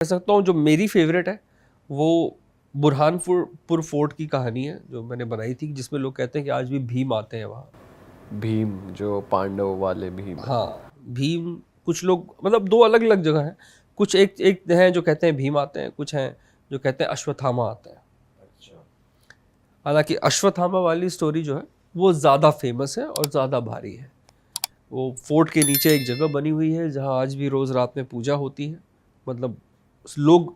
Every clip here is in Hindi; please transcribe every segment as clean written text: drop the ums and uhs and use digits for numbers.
कह सकता हूँ जो मेरी फेवरेट है वो बुरहानपुर फोर्ट की कहानी है जो मैंने बनाई थी, जिसमें लोग कहते हैं कि आज भी भीम आते हैं वहाँ। भीम जो पांडव वाले भीम है। हाँ, भीम। कुछ लोग मतलब दो अलग अलग जगह हैं। कुछ एक एक हैं जो कहते हैं भीम आते हैं, कुछ हैं जो कहते हैं अश्वत्थामा आते हैं। अच्छा। हालांकि अश्वत्थामा वाली स्टोरी जो है वो ज़्यादा फेमस है और ज़्यादा भारी है। वो फोर्ट के नीचे एक जगह बनी हुई है जहाँ आज भी रोज़ रात में पूजा होती है। मतलब लोग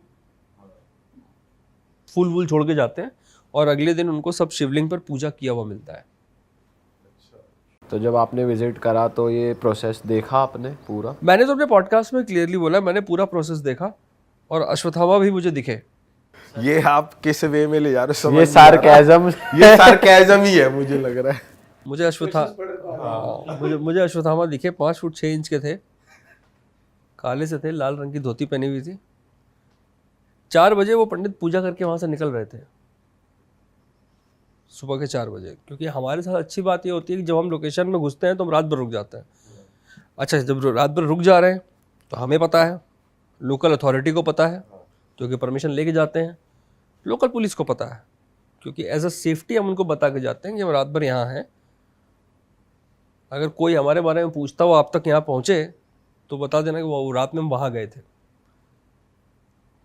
फूल वूल छोड़ के जाते हैं और अगले दिन उनको सब शिवलिंग पर पूजा किया हुआ मिलता है। तो जब आपने विजिट करा तो ये प्रोसेस देखा आपने पूरा? मैंने तो अपने पॉडकास्ट में क्लियरली बोला, मैंने पूरा प्रोसेस देखा और अश्वत्थामा भी मुझे दिखे। ये आप किस वे में ले जा रहे हो समझ ये नहीं आ रहा। सार्केज़म ये सार्केज़म ही है मुझे लग रहा है। मुझे मुझे अश्वत्थामा दिखे। 5 फुट 6 इंच के थे, काले से थे, लाल रंग की धोती पहनी हुई थी। 4 बजे वो पंडित पूजा करके वहां से निकल रहे थे, सुबह के 4 बजे। क्योंकि हमारे साथ अच्छी बात ये होती है कि जब हम लोकेशन में घुसते हैं तो हम रात भर रुक जाते हैं। अच्छा, जब रात भर रुक जा रहे हैं तो हमें पता है, लोकल अथॉरिटी को पता है क्योंकि परमिशन लेके जाते हैं, लोकल पुलिस को पता है क्योंकि एज अ सेफ्टी हम उनको बता के जाते हैं कि हम रात भर यहाँ हैं। अगर कोई हमारे बारे में पूछता हुआ आप तक यहाँ पहुँचे तो बता देना कि वो रात में हम वहाँ गए थे।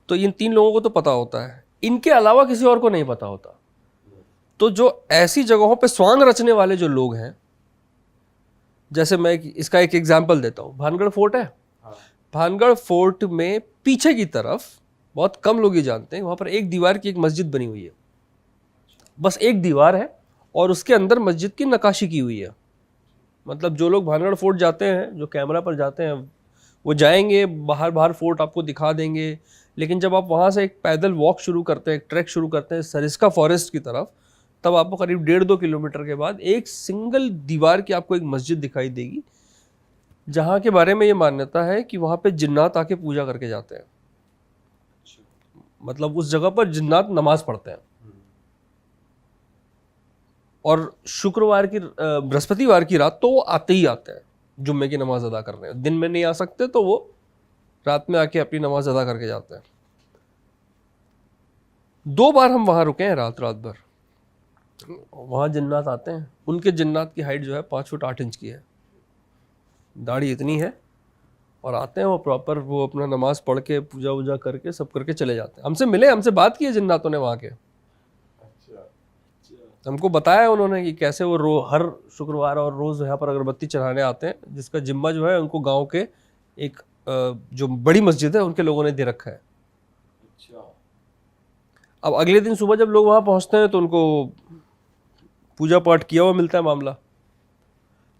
तो इन 3 लोगों को तो पता होता है, इनके अलावा किसी और को नहीं पता होता। तो जो ऐसी जगहों पे स्वांग रचने वाले जो लोग हैं, जैसे मैं इसका एक एग्जांपल देता हूँ। भानगढ़ फोर्ट है। भानगढ़ फोर्ट में पीछे की तरफ बहुत कम लोग ये जानते हैं, वहाँ पर एक दीवार की एक मस्जिद बनी हुई है। बस एक दीवार है और उसके अंदर मस्जिद की नक्काशी की हुई है। मतलब जो लोग भानगढ़ फोर्ट जाते हैं, जो कैमरा पर जाते हैं, वो जाएंगे, बाहर बाहर फोर्ट आपको दिखा देंगे। लेकिन जब आप वहाँ से एक पैदल वॉक शुरू करते हैं, एक ट्रैक शुरू करते हैं सरिस्का फॉरेस्ट की तरफ, तब आपको करीब 1.5-2 किलोमीटर के बाद एक सिंगल दीवार की आपको एक मस्जिद दिखाई देगी, जहाँ के बारे में ये मान्यता है कि वहाँ पे जिन्नात आके पूजा करके जाते हैं। मतलब उस जगह पर जिन्नात नमाज पढ़ते हैं। और शुक्रवार की बृहस्पतिवार की रात तो वो आते ही आते हैं जुम्मे की नमाज अदा करने। दिन में नहीं आ सकते तो वो रात में आके अपनी नमाज अदा करके जाते हैं। 2 बार हम वहाँ रुके हैं रात भर। वहाँ जिन्नात आते हैं, उनके जिन्नात की हाइट जो है 5 फुट 8 इंच की है, दाढ़ी इतनी है, और आते हैं वो प्रॉपर, वो अपना नमाज पढ़ के पूजा वूजा करके सब करके चले जाते हैं। हमसे मिले, हमसे बात की है जिन्नातों ने वहाँ के। हमको बताया उन्होंने कि कैसे वो हर शुक्रवार और रोज़ यहाँ पर अगरबत्ती चढ़ाने आते हैं, जिसका जिम्मा जो है उनको गांव के एक जो बड़ी मस्जिद है उनके लोगों ने दे रखा है। अब अगले दिन सुबह जब लोग वहाँ पहुँचते हैं तो उनको पूजा पाठ किया हुआ मिलता है मामला।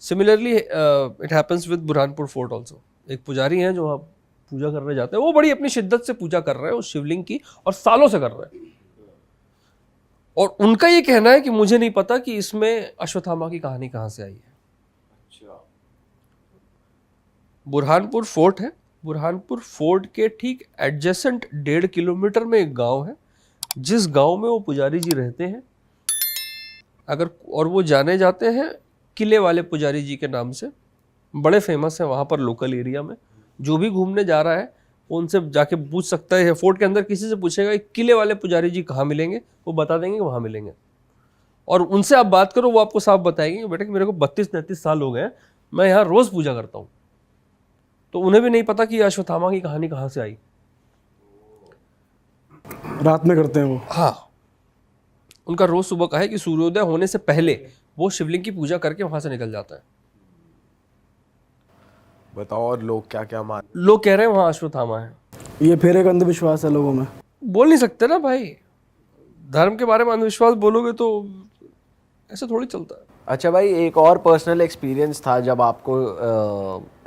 Similarly it happens with Burhanpur fort also. एक पुजारी हैं जो वहाँ पूजा करने जाते हैं, वो बड़ी अपनी शिद्दत से पूजा कर रहे हैं उस शिवलिंग की, और सालों से कर रहे हैं। और उनका ये कहना है कि मुझे नहीं पता कि इसमें अश्वत्थामा की कहानी कहाँ से आई है। बुरहानपुर फोर्ट है। बुरहानपुर फोर्ट के ठीक एडजेसेंट 1.5 किलोमीटर में एक गांव है, जिस गांव में वो पुजारी जी रहते हैं। और वो जाने जाते हैं किले वाले पुजारी जी के नाम से, बड़े फेमस हैं वहाँ पर लोकल एरिया में। जो भी घूमने जा रहा है वो उनसे जाके पूछ सकता है। फोर्ट के अंदर किसी से पूछेगा किले वाले पुजारी जी कहाँ मिलेंगे, वो बता देंगे वहाँ मिलेंगे। और उनसे आप बात करो, वो आपको साफ बताएंगे बेटा कि मेरे को 32-33 साल हो गए, मैं यहाँ रोज़ पूजा करता हूँ। तो उन्हें भी नहीं पता कि अश्वत्थामा की कहानी कहाँ से आई। रात में करते हैं वो। हाँ, उनका रोज सुबह का है कि सूर्योदय होने से पहले वो शिवलिंग की पूजा करके वहां से निकल जाता है। बताओ और लोग क्या क्या मान। लोग कह रहे हैं वहां अश्वत्थामा है। ये फिर एक अंधविश्वास है लोगों में। बोल नहीं सकते ना भाई, धर्म के बारे में अंधविश्वास बोलोगे तो ऐसे थोड़ी चलता है। अच्छा भाई, एक और पर्सनल एक्सपीरियंस था जब आपको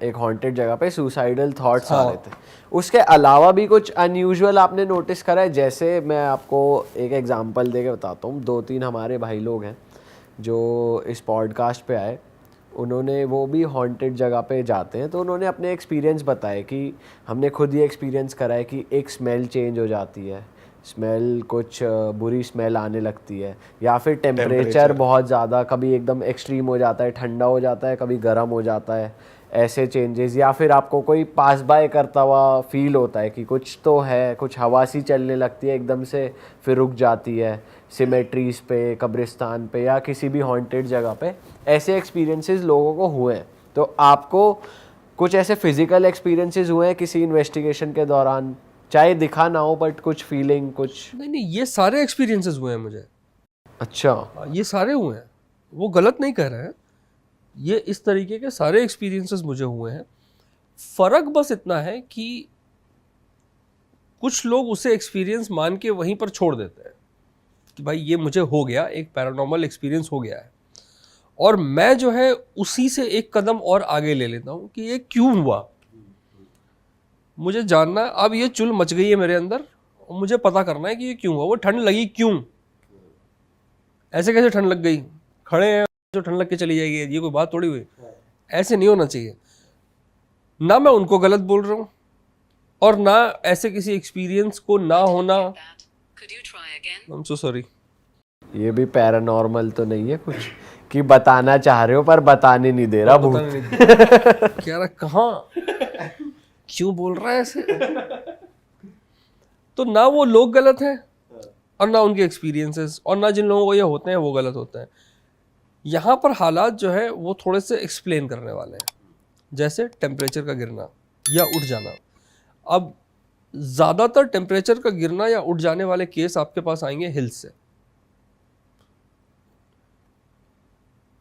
एक हॉन्टेड जगह पे सुसाइडल थॉट्स आ रहे थे। उसके अलावा भी कुछ अनयूजुअल आपने नोटिस करा है? जैसे मैं आपको एक एग्जांपल दे के बताता हूँ। 2-3 हमारे भाई लोग हैं जो इस पॉडकास्ट पे आए, उन्होंने वो भी हॉन्टेड जगह पे जाते हैं, तो उन्होंने अपने एक्सपीरियंस बताए कि हमने खुद ये एक्सपीरियंस करा है कि एक स्मेल चेंज हो जाती है, स्मेल कुछ बुरी स्मेल आने लगती है, या फिर टेम्परेचर बहुत ज़्यादा, कभी एकदम एक्सट्रीम हो जाता है, ठंडा हो जाता है, कभी गर्म हो जाता है, ऐसे चेंजेस, या फिर आपको कोई पास बाय करता हुआ फील होता है कि कुछ तो है, कुछ हवा सी चलने लगती है एकदम से फिर रुक जाती है सिमेट्रीज पे, कब्रिस्तान पे या किसी भी हॉन्टेड जगह पे, ऐसे एक्सपीरियंसेस लोगों को हुए हैं? तो आपको कुछ ऐसे फिजिकल एक्सपीरियंसेस हुए हैं किसी इन्वेस्टिगेशन के दौरान, चाहे दिखा ना हो बट कुछ फीलिंग कुछ? नहीं, ये सारे एक्सपीरियंसेस हुए हैं मुझे। अच्छा, ये सारे हुए हैं, वो गलत नहीं कह रहे हैं, ये इस तरीके के सारे एक्सपीरियंसेस मुझे हुए हैं। फ़र्क बस इतना है कि कुछ लोग उसे एक्सपीरियंस मान के वहीं पर छोड़ देते हैं कि भाई ये मुझे हो गया, एक पैरानॉर्मल एक्सपीरियंस हो गया है, और मैं जो है उसी से एक कदम और आगे ले लेता हूँ कि ये क्यों हुआ, मुझे जानना। अब ये चुल मच गई है मेरे अंदर और मुझे पता करना है कि ये क्यों हुआ, वो ठंड लगी क्यों, ऐसे कैसे ठंड लग गई, खड़े हैं जो ठंड लग के चली जाएगी, ये कोई बात थोड़ी हुई। ऐसे नहीं होना चाहिए। ना मैं उनको गलत बोल रहा हूँ और ना ऐसे किसी एक्सपीरियंस को ना होना। I am so sorry. ये भी पैरानॉर्मल तो नहीं है कुछ कि बताना चाह रहे हो पर बताने नहीं दे रहा भूत? क्या रहा, कहाँ क्यों बोल रहा है ऐसे? तो ना वो लोग गलत हैं और ना उनके एक्सपीरियंसेस, और ना जिन लोगों को ये होते हैं वो गलत होते हैं। यहाँ पर हालात जो है वो थोड़े से एक्सप्लेन करने वाले हैं, जैसे टेम्परेचर का गिरना या उठ जाना। अब ज़्यादातर टेम्परेचर का गिरना या उठ जाने वाले केस आपके पास आएंगे हिल्स से।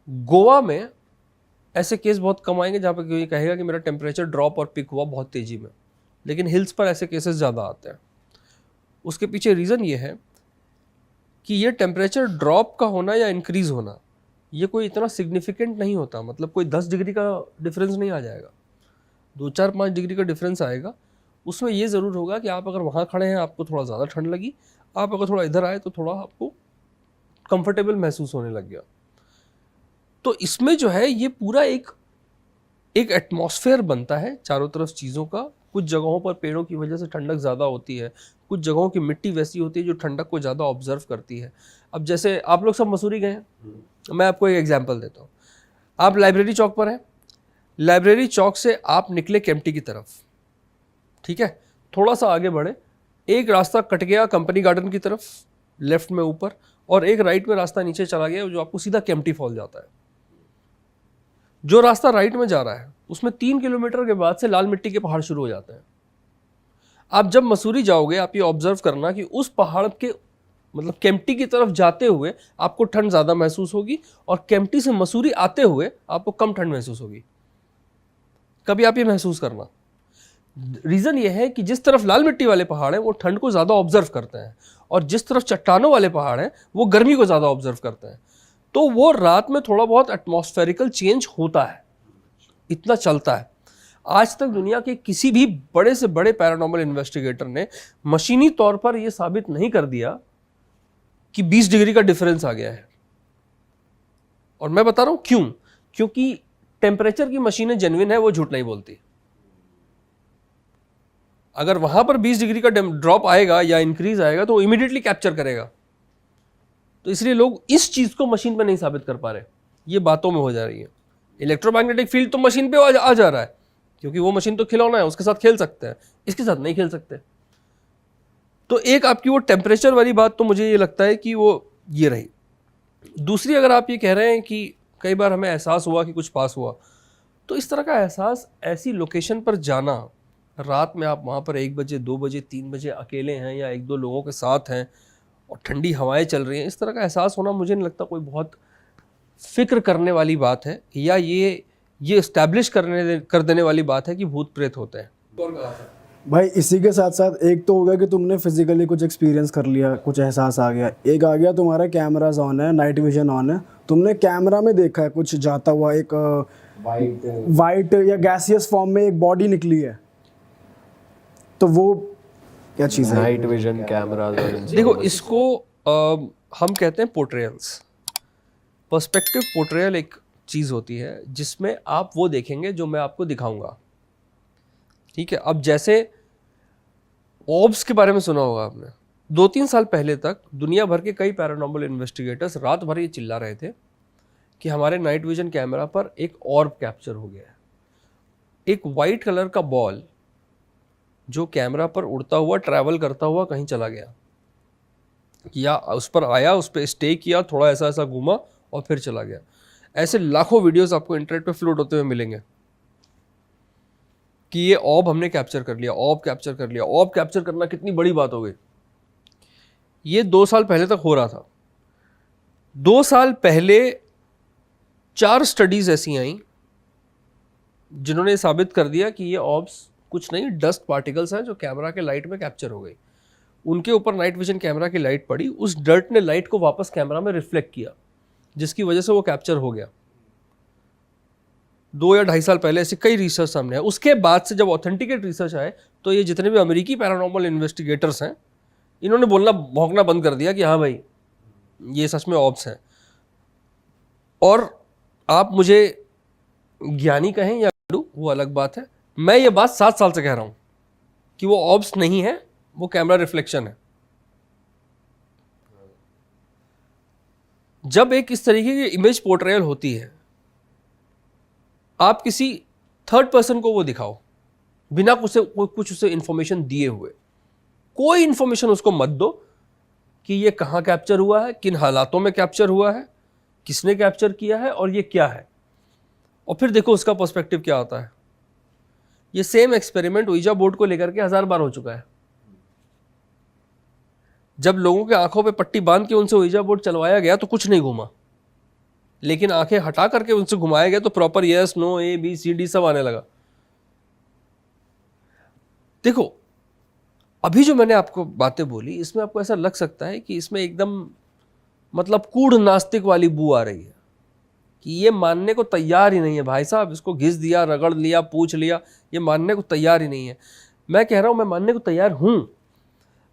गोवा में ऐसे केस बहुत कम आएंगे जहाँ पर कोई कहेगा कि मेरा टेम्परेचर ड्रॉप और पिक हुआ बहुत तेज़ी में, लेकिन हिल्स पर ऐसे केसेस ज़्यादा आते हैं। उसके पीछे रीज़न ये है कि ये टेम्परेचर ड्रॉप का होना या इंक्रीज़ होना ये कोई इतना सिग्निफिकेंट नहीं होता, मतलब कोई 10 डिग्री का डिफरेंस नहीं आ जाएगा, 2-4-5 डिग्री का डिफरेंस आएगा। उसमें ये ज़रूर होगा कि आप अगर वहाँ खड़े हैं आपको थोड़ा ज़्यादा ठंड लगी, आप अगर थोड़ा इधर आए तो थोड़ा आपको कंफर्टेबल महसूस होने लग गया। तो इसमें जो है ये पूरा एक एटमॉस्फेयर बनता है चारों तरफ चीज़ों का। कुछ जगहों पर पेड़ों की वजह से ठंडक ज़्यादा होती है, कुछ जगहों की मिट्टी वैसी होती है जो ठंडक को ज़्यादा ऑब्जर्व करती है। अब जैसे आप लोग सब मसूरी गए हैं, मैं आपको एक एग्जांपल देता हूँ। आप लाइब्रेरी चौक पर हैं, लाइब्रेरी चौक से आप निकले केम्प्टी की तरफ, ठीक है, थोड़ा सा आगे बढ़े, एक रास्ता कट गया कंपनी गार्डन की तरफ लेफ्ट में ऊपर, और एक राइट में रास्ता नीचे चला गया जो आपको सीधा केम्प्टी फॉल जाता है। जो रास्ता राइट में जा रहा है उसमें 3 किलोमीटर के बाद से लाल मिट्टी के पहाड़ शुरू हो जाते हैं। आप जब मसूरी जाओगे आप ये ऑब्जर्व करना कि उस पहाड़ के मतलब केम्प्टी की तरफ जाते हुए आपको ठंड ज़्यादा महसूस होगी और केम्प्टी से मसूरी आते हुए आपको कम ठंड महसूस होगी। कभी आप ये महसूस करना। रीज़न ये है कि जिस तरफ लाल मिट्टी वाले पहाड़ हैं वो ठंड को ज़्यादा ऑब्जर्व करते हैं, और जिस तरफ चट्टानों वाले पहाड़ हैं वो गर्मी को ज़्यादा ऑब्जर्व करते हैं। तो वो रात में थोड़ा बहुत एटमॉस्फेरिकल चेंज होता है, इतना चलता है। आज तक दुनिया के किसी भी बड़े से बड़े पैरानॉर्मल इन्वेस्टिगेटर ने मशीनी तौर पर यह साबित नहीं कर दिया कि 20 डिग्री का डिफरेंस आ गया है। और मैं बता रहा हूं क्यों, क्योंकि टेम्परेचर की मशीनें जेन्युइन है, वो झूठ नहीं बोलती। अगर वहां पर 20 डिग्री का ड्रॉप आएगा या इंक्रीज आएगा तो वो इमीडिएटली कैप्चर करेगा। तो इसलिए लोग इस चीज को मशीन पे नहीं साबित कर पा रहे, ये बातों में हो जा रही है। इलेक्ट्रोमैग्नेटिक फील्ड तो मशीन पे आ जा रहा है, क्योंकि वो मशीन तो खिलौना है, उसके साथ खेल सकते हैं, इसके साथ नहीं खेल सकते। तो एक आपकी वो टेम्परेचर वाली बात तो मुझे ये लगता है कि वो ये रही। दूसरी, अगर आप ये कह रहे हैं कि कई बार हमें एहसास हुआ कि कुछ पास हुआ, तो इस तरह का एहसास ऐसी लोकेशन पर जाना, रात में आप वहाँ पर 1 बजे 2 बजे 3 बजे अकेले हैं या 1-2 लोगों के साथ हैं और ठंडी हवाएं चल रही हैं, इस तरह का एहसास होना मुझे नहीं लगता कोई बहुत फिक्र करने वाली बात है, या ये इस्टेब्लिश कर देने वाली बात है कि भूत प्रेत होते हैं। भाई इसी के साथ साथ एक तो हो गया कि तुमने फिजिकली कुछ एक्सपीरियंस कर लिया, कुछ एहसास आ गया। एक आ गया तुम्हारा कैमराज ऑन है, नाइट विजन ऑन है, तुमने कैमरा में देखा है कुछ जाता हुआ, एक वाइट या गैसियस फॉर्म में एक बॉडी निकली है, तो वो क्या चीज़ है? नाइट विजन कैमरास और देखो, इसको हम कहते हैं पोर्ट्रेयल्स। पर्सपेक्टिव पोर्ट्रेयल एक चीज़ होती है जिसमें आप वो देखेंगे जो मैं आपको दिखाऊंगा, ठीक है। अब जैसे ऑब्स के बारे में सुना होगा आपने, 2-3 साल पहले तक दुनिया भर के कई पैरानॉर्मल इन्वेस्टिगेटर्स रात भर ये चिल्ला रहे थे कि हमारे नाइट विजन कैमरा पर एक ऑर्ब कैप्चर हो गया है। एक वाइट कलर का बॉल जो कैमरा पर उड़ता हुआ ट्रैवल करता हुआ कहीं चला गया, या उस पर आया, उस पर स्टे किया, थोड़ा ऐसा ऐसा घूमा और फिर चला गया। ऐसे लाखों वीडियोस आपको इंटरनेट पे फ्लोट होते हुए मिलेंगे कि ये ऑब हमने कैप्चर कर लिया, ऑब कैप्चर कर लिया। ऑब कैप्चर करना कितनी बड़ी बात हो गई। ये 2 साल पहले तक हो रहा था। 2 साल पहले 4 स्टडीज ऐसी आई जिन्होंने साबित कर दिया कि ये ऑब्स कुछ नहीं, डस्ट पार्टिकल्स हैं जो कैमरा के लाइट में कैप्चर हो गई। उनके ऊपर नाइट विजन कैमरा की लाइट पड़ी, उस डर्ट ने लाइट को वापस कैमरा में रिफ्लेक्ट किया, जिसकी वजह से वो कैप्चर हो गया। 2 या 2.5 साल पहले ऐसे कई रिसर्च सामने आए। उसके बाद से जब ऑथेंटिकेट रिसर्च आए तो ये जितने भी अमेरिकी पैरानॉर्मल इन्वेस्टिगेटर्स हैं, इन्होंने बोलना भौंकना बंद कर दिया कि हाँ भाई ये सच में ऑब्स हैं। और आप मुझे ज्ञानी कहें या वो अलग बात है, मैं ये बात 7 साल से कह रहा हूं कि वो ऑब्स नहीं है, वो कैमरा रिफ्लेक्शन है। जब एक इस तरीके की इमेज पोर्ट्रेयल होती है, आप किसी थर्ड पर्सन को वो दिखाओ बिना कुछ उसे इंफॉर्मेशन दिए हुए, कोई इंफॉर्मेशन उसको मत दो कि ये कहाँ कैप्चर हुआ है, किन हालातों में कैप्चर हुआ है, किसने कैप्चर किया है और ये क्या है, और फिर देखो उसका पर्सपेक्टिव क्या होता है। ये सेम एक्सपेरिमेंट ouija बोर्ड को लेकर के 1000 बार हो चुका है। जब लोगों के आंखों पे पट्टी बांध के उनसे ouija बोर्ड चलवाया गया तो कुछ नहीं घूमा, लेकिन आंखें हटा करके उनसे घुमाया गया तो proper yes no A B C D सब आने लगा। देखो अभी जो मैंने आपको बातें बोली, इसमें आपको ऐसा लग सकता है कि इसमें एकदम मतलब कूढ़ नास्तिक वाली बू आ रही है कि ये मानने को तैयार ही नहीं है। भाई साहब, इसको घिस दिया, रगड़ लिया, पूछ लिया, ये मानने को तैयार ही नहीं है। मैं कह रहा हूं मैं मानने को तैयार हूं।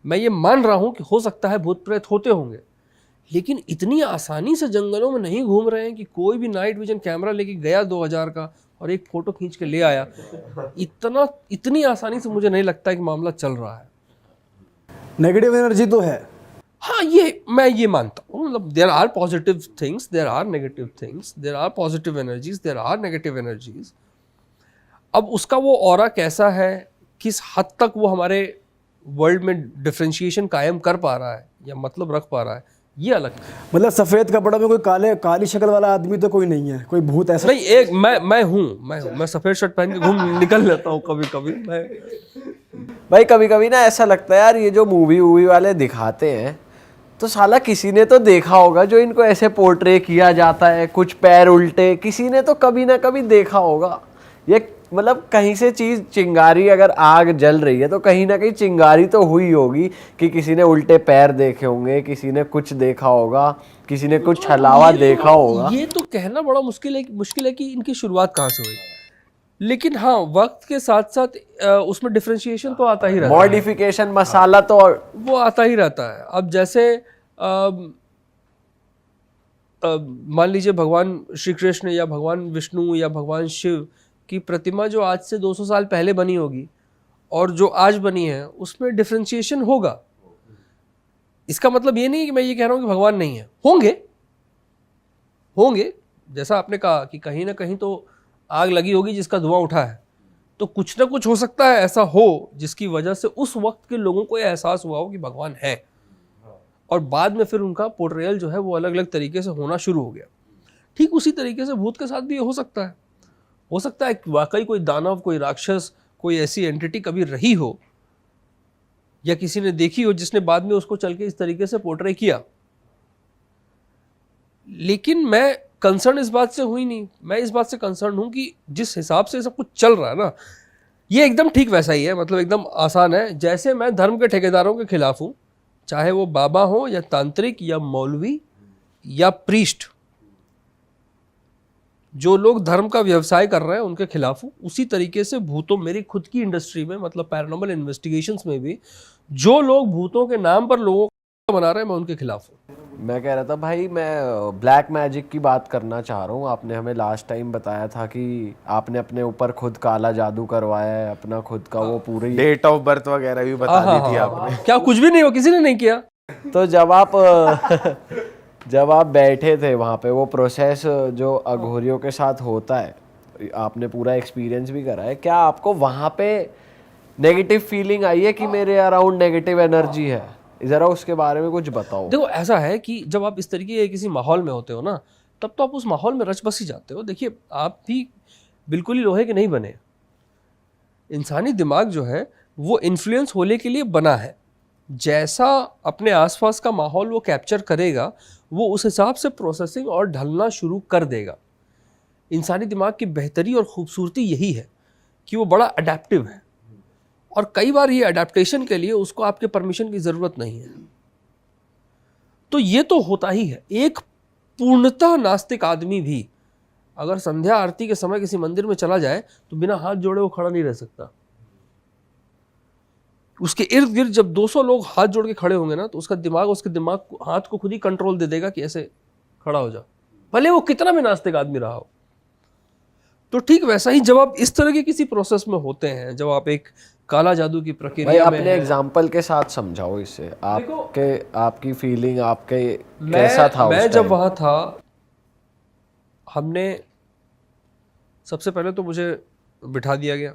मैं ये मान रहा हूं कि हो सकता है भूत प्रेत होते होंगे, लेकिन इतनी आसानी से जंगलों में नहीं घूम रहे हैं कि कोई भी नाइट विजन कैमरा लेके गया 2000 का और एक फोटो खींच के ले आया। इतनी आसानी से मुझे नहीं लगता कि मामला चल रहा है। नेगेटिव एनर्जी तो है। हाँ, मैं ये मानता हूँ। मतलब there are positive things, there are negative things, there are positive energies, there are negative energies. अब उसका वो ऑरा कैसा है, किस हद तक वो हमारे वर्ल्ड में डिफरेंशिएशन कायम कर पा रहा है या मतलब रख पा रहा है, ये अलग है। मतलब सफेद कपड़ा में कोई काली शक्ल वाला आदमी तो कोई नहीं है, कोई भूत ऐसा नहीं। एक मैं सफेद शर्ट पहन के घूम निकल लेता हूँ कभी कभी। भाई कभी कभी ना ऐसा लगता है यार, ये जो मूवी वाले दिखाते हैं तो साला किसी ने तो देखा होगा जो इनको ऐसे पोर्ट्रे किया जाता है, कुछ पैर उल्टे, किसी ने तो कभी ना कभी देखा होगा। ये मतलब कहीं से चीज़, चिंगारी, अगर आग जल रही है तो कहीं ना कहीं चिंगारी तो हुई होगी कि किसी ने उल्टे पैर देखे होंगे, किसी ने कुछ देखा होगा, किसी ने कुछ छलावा देखा होगा। ये तो कहना बड़ा मुश्किल है कि इनकी शुरुआत कहाँ से हुई, लेकिन हाँ वक्त के साथ साथ उसमें डिफरेंशिएशन तो आता ही रहता है, मॉडिफिकेशन मसाला तो वो आता ही रहता है। अब जैसे मान लीजिए भगवान श्री कृष्ण या भगवान विष्णु या भगवान शिव की प्रतिमा जो आज से 200 साल पहले बनी होगी और जो आज बनी है, उसमें डिफरेंशिएशन होगा। इसका मतलब ये नहीं कि मैं ये कह रहा हूँ कि भगवान नहीं है, होंगे। जैसा आपने कहा कि कहीं ना कहीं तो आग लगी होगी जिसका धुआं उठा है, तो कुछ ना कुछ हो सकता है ऐसा हो जिसकी वजह से उस वक्त के लोगों को यह एहसास हुआ हो कि भगवान है, और बाद में फिर उनका पोर्ट्रेयल जो है वो अलग अलग तरीके से होना शुरू हो गया। ठीक उसी तरीके से भूत के साथ भी हो सकता है। हो सकता है कि वाकई कोई दानव, कोई राक्षस, कोई ऐसी एंटिटी कभी रही हो या किसी ने देखी हो जिसने बाद में उसको चल के इस तरीके से पोर्ट्रे किया। लेकिन मैं कंसर्न इस बात से हुई नहीं, मैं इस बात से कंसर्न हूं कि जिस हिसाब से सब कुछ चल रहा है ना, ये एकदम ठीक वैसा ही है। मतलब एकदम आसान है। जैसे मैं धर्म के ठेकेदारों के खिलाफ हूं, चाहे वो बाबा हो या तांत्रिक या मौलवी या प्रीस्ट, जो लोग धर्म का व्यवसाय कर रहे हैं उनके खिलाफ हूं, उसी तरीके से भूतों, मेरी खुद की इंडस्ट्री में मतलब पैरानॉर्मल इन्वेस्टिगेशंस में भी जो लोग भूतों के नाम पर लोगों को बना रहे हैं, मैं उनके खिलाफ हूं। मैं कह रहा था भाई, मैं ब्लैक मैजिक की बात करना चाह रहा हूँ। आपने हमें लास्ट टाइम बताया था कि आपने अपने ऊपर खुद काला जादू करवाया है, अपना खुद का वो पूरी डेट ऑफ बर्थ वगैरह भी बता दी थी आपने। क्या कुछ भी नहीं हो, किसी ने नहीं किया। तो जब आप बैठे थे वहाँ पे, वो प्रोसेस जो अघोरियों के साथ होता है, आपने पूरा एक्सपीरियंस भी करा है, क्या आपको वहाँ पे नेगेटिव फीलिंग आई है कि मेरे अराउंड नेगेटिव एनर्जी है? ज़रा उसके बारे में कुछ बताओ। देखो ऐसा है कि जब आप इस तरीके के किसी माहौल में होते हो ना, तब तो आप उस माहौल में रच बस ही जाते हो। देखिए आप भी बिल्कुल ही लोहे के नहीं बने। इंसानी दिमाग जो है वो इन्फ्लुएंस होने के लिए बना है। जैसा अपने आसपास का माहौल वो कैप्चर करेगा, वो उस हिसाब से प्रोसेसिंग और ढलना शुरू कर देगा। इंसानी दिमाग की बेहतरी और खूबसूरती यही है कि वो बड़ा अडेप्टिव है, और कई बार ये अडेप्टेशन के लिए उसको आपके परमिशन की ज़रूरत नहीं है। तो ये तो होता ही है। एक पूर्णतः नास्तिक आदमी भी अगर संध्या आरती के समय किसी मंदिर में चला जाए तो बिना हाथ जोड़े वो खड़ा नहीं रह सकता। उसके इर्द गिर्द जब 200 लोग हाथ जोड़ के खड़े होंगे ना, तो उसके दिमाग हाथ को खुद ही कंट्रोल दे देगा कि ऐसे खड़ा हो जा, भले वो कितना भी नास्तिक आदमी रहा हो। तो ठीक वैसा ही जब आप इस तरह के किसी प्रोसेस में होते हैं, जब आप एक काला जादू की भाई प्रक्रिया में अपने हैं, एग्जाम्पल के साथ समझाओ इसे, आपकी फीलिंग आपके कैसा था मैं उस जब time? वहाँ था, हमने सबसे पहले तो मुझे बिठा दिया गया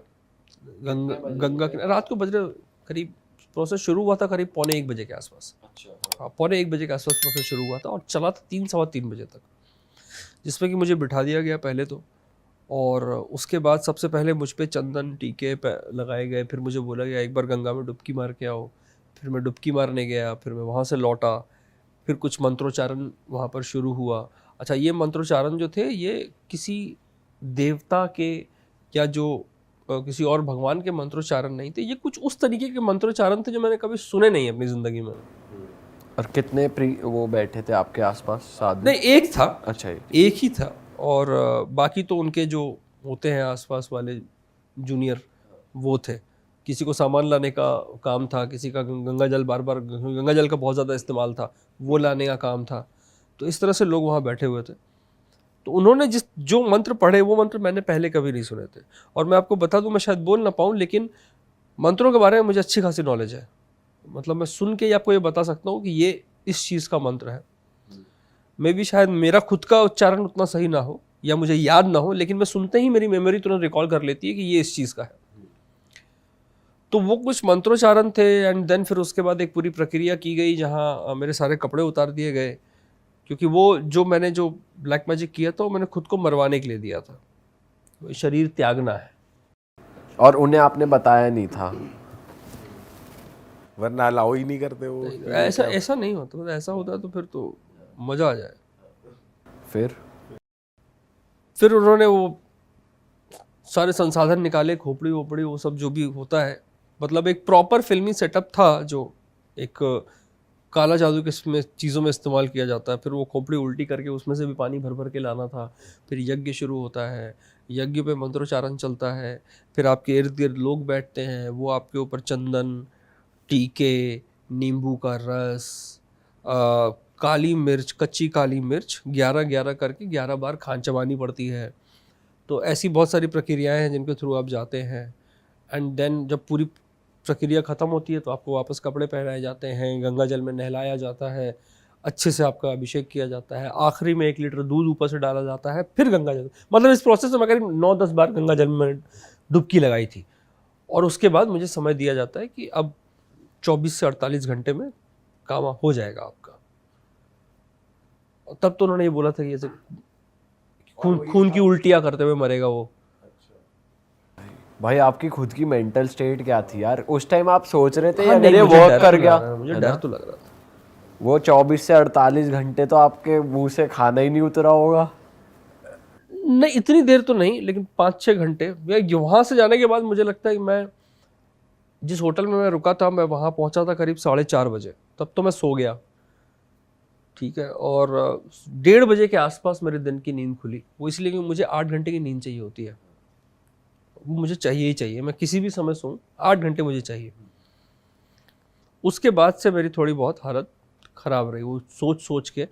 गंगा किनारे। रात को बज रहे करीब, प्रोसेस शुरू हुआ था करीब 1:45 बजे के आसपास। हाँ, 1:45 बजे के आसपास प्रोसेस शुरू हुआ था और चला था 3 सवा 3 बजे तक, जिसमें कि मुझे बिठा दिया गया पहले तो। और उसके बाद सबसे पहले मुझ पे चंदन टीके लगाए गए। फिर मुझे बोला गया एक बार गंगा में डुबकी मार के आओ। फिर मैं डुबकी मारने गया, फिर मैं वहाँ से लौटा। फिर कुछ मंत्रोच्चारण वहाँ पर शुरू हुआ। अच्छा, ये मंत्रोच्चारण जो थे ये किसी देवता के या जो किसी और भगवान के मंत्रोच्चारण नहीं थे। ये कुछ उस तरीके के मंत्रोच्चारण थे जो मैंने कभी सुने नहीं अपनी ज़िंदगी में। और कितने वो बैठे थे आपके आसपास साधु? नहीं, एक था। अच्छा, एक ही था। और बाकी तो उनके जो होते हैं आसपास वाले जूनियर वो थे। किसी को सामान लाने का काम था, किसी का गंगा जल गंगा जल का बहुत ज़्यादा इस्तेमाल था, वो लाने का काम था। तो इस तरह से लोग वहाँ बैठे हुए थे। तो उन्होंने जो मंत्र पढ़े वो मंत्र मैंने पहले कभी नहीं सुने थे। और मैं आपको बता दूं, मैं शायद बोल ना पाऊँ, लेकिन मंत्रों के बारे में मुझे अच्छी खासी नॉलेज है। मतलब मैं सुन के आपको ये बता सकता हूँ कि ये इस चीज़ का मंत्र है। मे भी शायद मेरा खुद का उच्चारण उतना सही ना हो या मुझे याद ना हो, लेकिन मैं सुनते ही मेरी मेमोरी तुरंत रिकॉल कर लेती है कि ये इस चीज़ का है। तो वो कुछ मंत्रोच्चारण थे। एंड देन फिर उसके बाद एक पूरी प्रक्रिया की गई जहाँ मेरे सारे कपड़े उतार दिए गए, क्योंकि वो मैंने जो ब्लैक मैजिक किया था वो मैंने खुद को मरवाने के लिए दिया था। वो शरीर त्यागना है। और उन्हें आपने बताया नहीं था? वरना अलाउ ही नहीं करते वो। ऐसा नहीं होता। मतलब ऐसा होता तो फिर तो मज़ा आ जाए। फिर उन्होंने वो सारे संसाधन निकाले, खोपड़ी वोपड़ी वो सब जो भी होता है। मतलब एक प्रॉपर फिल्मी सेटअप था जो एक काला जादू के चीज़ों में इस्तेमाल किया जाता है। फिर वो खोपड़ी उल्टी करके उसमें से भी पानी भर भर के लाना था। फिर यज्ञ शुरू होता है, यज्ञ पे मंत्रोच्चारण चलता है। फिर आपके इर्द गिर्द लोग बैठते हैं, वो आपके ऊपर चंदन, टीके, नींबू का रस, काली मिर्च, कच्ची काली मिर्च 11-11 करके 11 बार खान चबानी पड़ती है। तो ऐसी बहुत सारी प्रक्रियाएं हैं जिनके थ्रू आप जाते हैं। एंड देन जब पूरी प्रक्रिया ख़त्म होती है तो आपको वापस कपड़े पहनाए जाते हैं, गंगा जल में नहलाया जाता है, अच्छे से आपका अभिषेक किया जाता है। आखिरी में 1 लीटर दूध ऊपर से डाला जाता है, फिर गंगा जल। मतलब इस प्रोसेस में मैं करीब 9-10 बार गंगा जल में डुबकी लगाई थी। और उसके बाद मुझे समय दिया जाता है कि अब 24 से 48 घंटे में काम हो जाएगा आपका। और तब तो उन्होंने ये बोला था कि ऐसे खून की उल्टियाँ करते हुए मरेगा वो। भाई आपकी खुद की मेंटल स्टेट क्या थी यार उस टाइम? आप सोच रहे थे हाँ, अगर ये मुझे वर्क डर कर तो गया? लग रहा है, मुझे डर तो लग रहा था। वो 24 से 48 घंटे तो आपके मुंह से खाना ही नहीं उतरा होगा। नहीं, इतनी देर तो नहीं, लेकिन 5-6 घंटे। वहाँ से जाने के बाद मुझे लगता है कि मैं जिस होटल में मैं रुका था, मैं वहाँ पहुँचा था करीब 4:30 बजे। तब तो मैं सो गया, ठीक है। और 1:30 बजे के आसपास मेरे दिन की नींद खुली। वो इसलिए कि मुझे 8 घंटे की नींद चाहिए होती है। वो मुझे चाहिए ही चाहिए। मैं किसी भी समय सोऊं, 8 घंटे मुझे चाहिए। उसके बाद से मेरी थोड़ी बहुत हालत ख़राब रही। वो सोच के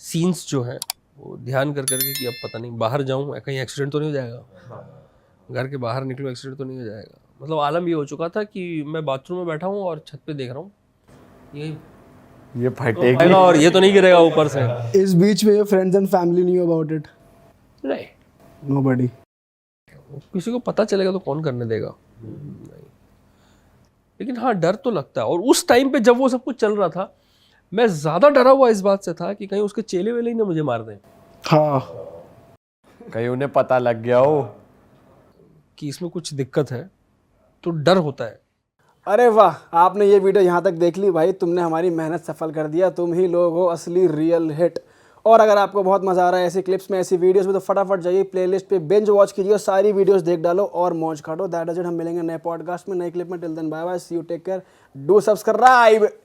सीन्स जो हैं वो ध्यान कर करके कि अब पता नहीं बाहर जाऊं, कहीं एक्सीडेंट तो नहीं हो जाएगा, घर के बाहर निकलूं एक्सीडेंट तो नहीं हो जाएगा। मतलब आलम ये हो चुका था कि मैं बाथरूम में बैठा हूँ और छत पे देख रहा हूँ ये फटेगी और ये तो नहीं गिरेगा ऊपर से। इस बीच में your friends and family knew about it? नहीं, Nobody. किसी को पता चलेगा तो कौन करने देगा? नहीं। लेकिन हाँ, डर तो लगता है। और उस टाइम पे जब वो सब कुछ चल रहा था, मैं ज़्यादा डरा हुआ इस बात से था कि कहीं उसके चेले वेले ही ना मुझे मार दें, हाँ, कहीं उन्हें पता लग गया हो कि इसमें कुछ दिक्कत है, तो डर होता है। अरे वाह, आपने ये वीडियो यहाँ तक देख ली भाई, तुमने हमारी मेहनत सफल कर दिया। तुम ही लोग हो असली रियल हिट। और अगर आपको बहुत मज़ा आ रहा है ऐसी क्लिप्स में, ऐसी वीडियोस में, तो फटाफट जाइए प्लेलिस्ट पे बिंज वॉच कीजिए और सारी वीडियोस देख डालो और मौज काटो। That is it. हम मिलेंगे नए पॉडकास्ट में, नए क्लिप में। Till then bye bye, see you, take care, do subscribe.